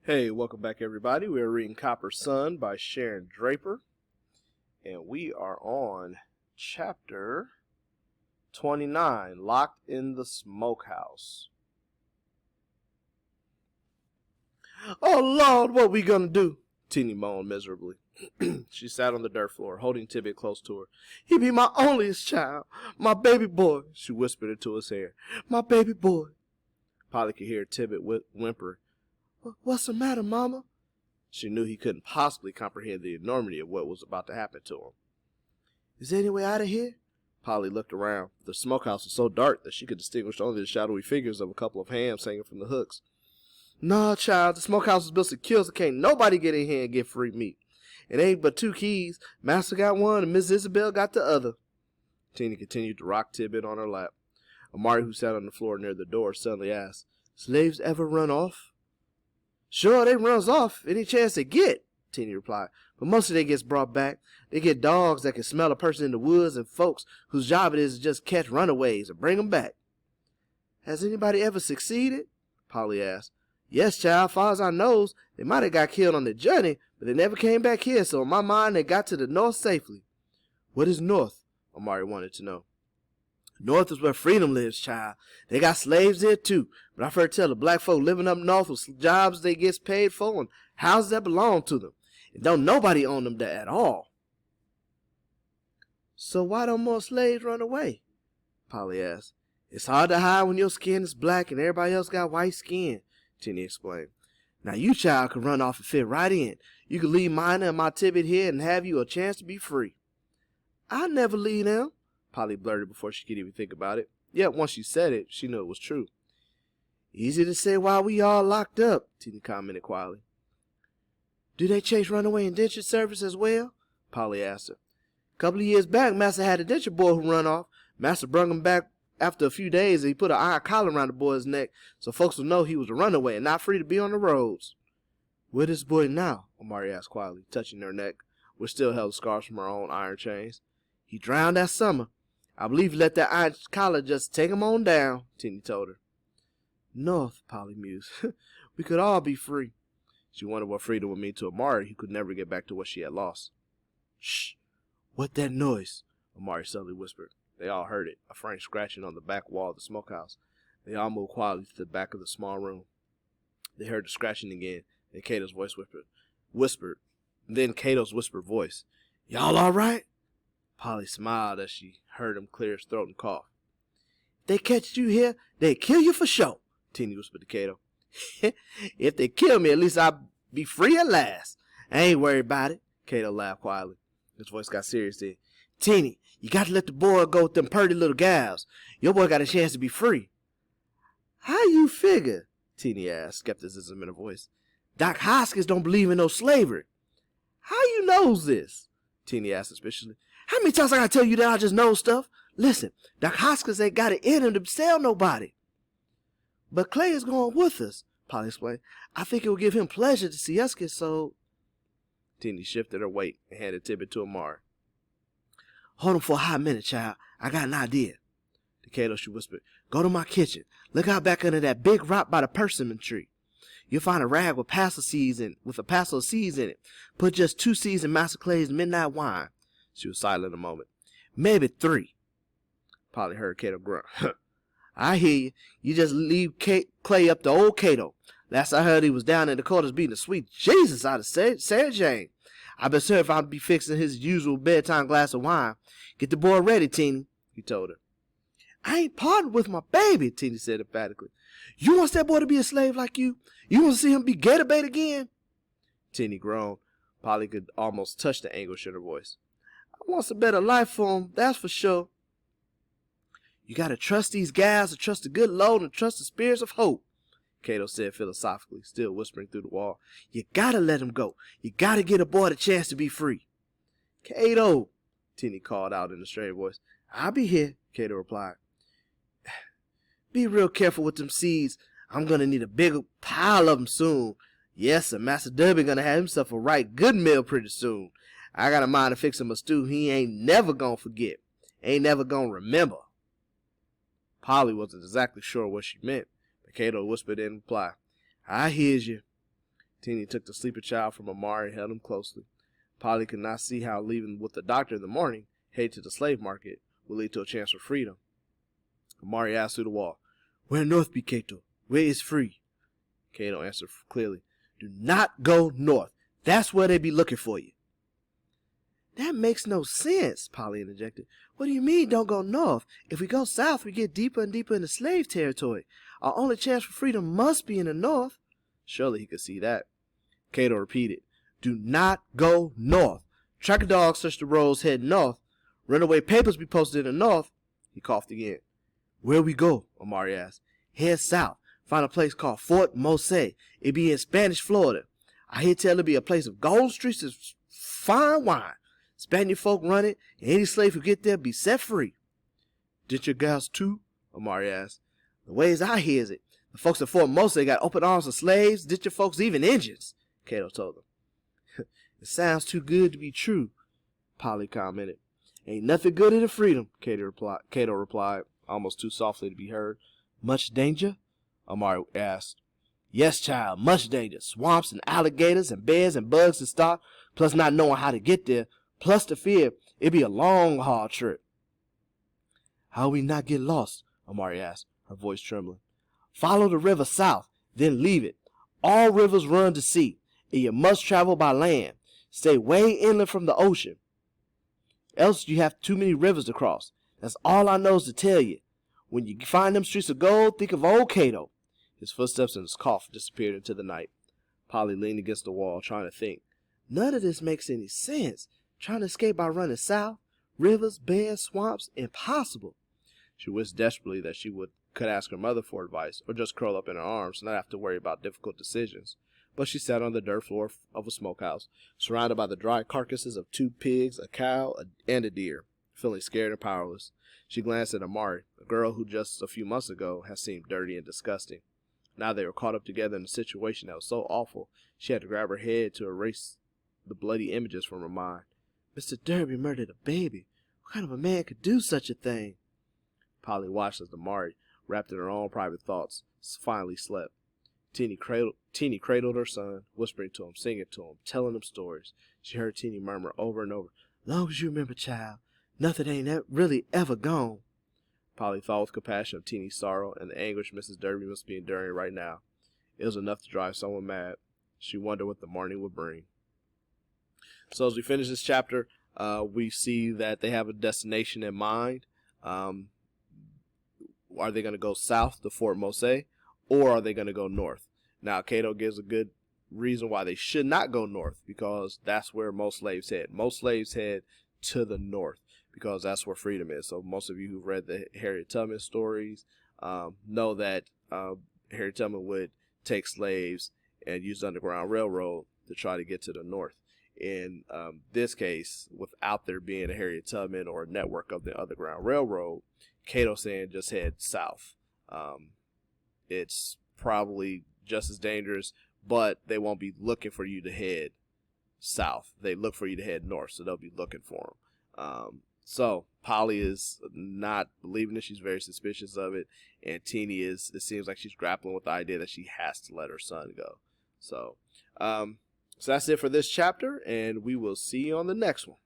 Hey, welcome back everybody. We are reading Copper Sun by Sharon Draper. And we are on chapter 29, Locked in the Smokehouse. Oh Lord, what we gonna do? Teenie moaned miserably. She sat on the dirt floor, holding Tidbit close to her. He be my onlyest child, my baby boy, she whispered into his ear. My baby boy. Polly could hear Tidbit whimper. What's the matter, Mama? She knew he couldn't possibly comprehend the enormity of what was about to happen to him. Is there any way out of here? Polly looked around. The smokehouse was so dark that she could distinguish only the shadowy figures of a couple of hams hanging from the hooks. Nah, child, the smokehouse was built to kill, so can't nobody get in here and get free meat. It ain't but 2 keys. Master got one and Miss Isabel got the other. Teenie continued to rock Tidbit on her lap. Amari, who sat on the floor near the door, suddenly asked, Slaves ever run off? Sure, they runs off any chance they get, Teenie replied. But most of they gets brought back. They get dogs that can smell a person in the woods and folks whose job it is to just catch runaways and bring them back. Has anybody ever succeeded? Polly asked. Yes, child, far as I knows, they might have got killed on their journey, but they never came back here, so in my mind they got to the north safely. What is north? Amari wanted to know. North is where freedom lives, child. They got slaves there too, but I've heard tell the black folk living up north with jobs they gets paid for and houses that belong to them. And don't nobody own them there at all. So why don't more slaves run away? Polly asked. It's hard to hide when your skin is black and everybody else got white skin, Teenie explained. Now you, child, can run off and fit right in. You can leave Mina and my Tidbit here and have you a chance to be free. I'll never leave them, Polly blurted before she could even think about it. Yet once she said it, she knew it was true. Easy to say why we all locked up, Teenie commented quietly. Do they chase runaway indentured service as well? Polly asked her. A couple of years back, Master had a indentured boy who run off. Master brung him back after a few days and he put an iron collar around the boy's neck so folks would know he was a runaway and not free to be on the roads. Where is this boy now? Amari asked quietly, touching her neck, which still held scars from her own iron chains. He drowned that summer. I believe he let that iron collar just take him on down, Teenie told her. North, Polly mused. We could all be free. She wondered what freedom would mean to Amari, who could never get back to what she had lost. Shh! What that noise? Amari suddenly whispered. They all heard it, a faint scratching on the back wall of the smokehouse. They all moved quietly to the back of the small room. They heard the scratching again, and Cato's voice whispered. Then Cato's whispered voice. Y'all all right? Polly smiled as she heard him clear his throat and cough. If they catch you here, they kill you for sure, Teenie whispered to Cato. If they kill me, at least I'll be free at last. I ain't worried about it, Cato laughed quietly. His voice got serious then. Teenie, you got to let the boy go with them purty little gals. Your boy got a chance to be free. How you figure? Teenie asked, skepticism in her voice. Doc Hoskins don't believe in no slavery. How you knows this? Teenie asked suspiciously. How many times I gotta tell you that I just know stuff? Listen, Doc Hoskins ain't got it in him to sell nobody. But Clay is going with us, Polly explained. I think it will give him pleasure to see us get sold. Teenie shifted her weight and handed Tidbit to Amari. Hold him for a hot minute, child. I got an idea. To Cato, she whispered, Go to my kitchen. Look out back under that big rock by the persimmon tree. You'll find a rag with a passel of seeds in it. Put just 2 seeds in Master Clay's midnight wine. She was silent a moment. Maybe 3. Polly heard Cato grunt. I hear you. You just leave Clay up to old Cato. Last I heard he was down in the quarters beating the sweet Jesus out of Sarah Jane. I been certain if I'll be fixing his usual bedtime glass of wine. Get the boy ready, Teenie, he told her. I ain't parting with my baby, Teenie said emphatically. You want that boy to be a slave like you? You want to see him be gator bait again? Teenie groaned. Polly could almost touch the anguish in her voice. I want a better life for him, that's for sure. You got to trust these gals, to trust the good Lord, and trust the spirits of hope, Cato said philosophically, still whispering through the wall. You got to let him go. You got to get a boy the chance to be free. Cato, Teenie called out in a strained voice. I'll be here, Cato replied. Be real careful with them seeds. I'm going to need a bigger pile of them soon. Yes, sir, Master Derby going to have himself a right good meal pretty soon. I got a mind to fix him a stew he ain't never going to forget. Ain't never going to remember. Polly wasn't exactly sure what she meant, but Cato whispered in reply. I hears you. Teenie took the sleeping child from Amari and held him closely. Polly could not see how leaving with the doctor in the morning, headed to the slave market, would lead to a chance for freedom. Amari asked through the wall, "Where north be, Cato? Where is free?" Cato answered clearly, "Do not go north. That's where they be looking for you." "That makes no sense," Polly interjected. "What do you mean don't go north? If we go south, we get deeper and deeper into slave territory. Our only chance for freedom must be in the north." Surely he could see that. Cato repeated, "Do not go north. Track a dog search the roads head north. Runaway papers be posted in the north." He coughed again. "Where we go?" Amari asked. "Head south. Find a place called Fort Mose. It be in Spanish Florida. I hear tell it be a place of gold streets and fine wine. Spaniard folk run it, and any slave who get there be set free." "Did your gals too?" Amari asked. "The ways I hears it, the folks at Fort Mose got open arms for slaves, ditch your folks even Injuns," Cato told them. "It sounds too good to be true," Polly commented. "Ain't nothing good in the freedom," Cato replied, almost too softly to be heard. "Much danger?" Amari asked. "Yes, child, much danger. Swamps and alligators and bears and bugs to stop, plus not knowing how to get there, plus the fear. It be a long, hard trip." "How we not get lost?" Amari asked, her voice trembling. "Follow the river south, then leave it. All rivers run to sea, and you must travel by land. Stay way inland from the ocean, else you have too many rivers to cross. That's all I knows to tell you. When you find them streets of gold, think of old Cato." His footsteps and his cough disappeared into the night. Polly leaned against the wall, trying to think. None of this makes any sense. Trying to escape by running south, rivers, bears, swamps, impossible. She wished desperately that she could ask her mother for advice, or just curl up in her arms and not have to worry about difficult decisions. But she sat on the dirt floor of a smokehouse, surrounded by the dry carcasses of 2 pigs, a cow, and a deer, feeling scared and powerless. She glanced at Amari, a girl who just a few months ago had seemed dirty and disgusting. Now they were caught up together in a situation that was so awful, she had to grab her head to erase the bloody images from her mind. Mr. Derby murdered a baby. What kind of a man could do such a thing? Polly watched as Amari, wrapped in her own private thoughts, finally slept. Teenie cradled her son, whispering to him, singing to him, telling him stories. She heard Teenie murmur over and over, "Long as you remember, child, nothing ain't really ever gone." Polly thought with compassion of Teenie's sorrow and the anguish Mrs. Derby must be enduring right now. It was enough to drive someone mad. She wondered what the morning would bring. So as we finish this chapter, we see that they have a destination in mind. Are they going to go south to Fort Mose, or are they going to go north? Now, Cato gives a good reason why they should not go north, because that's where most slaves head. Most slaves head to the north, because that's where freedom is. So most of you who've read the Harriet Tubman stories know that Harriet Tubman would take slaves and use the Underground Railroad to try to get to the north. In this case, without there being a Harriet Tubman or a network of the Underground Railroad, Cato saying just head south. It's probably just as dangerous, but they won't be looking for you to head south. They look for you to head north, so they'll be looking for them. So Polly is not believing it. She's very suspicious of it. And Teenie it seems like she's grappling with the idea that she has to let her son go. So that's it for this chapter, and we will see you on the next one.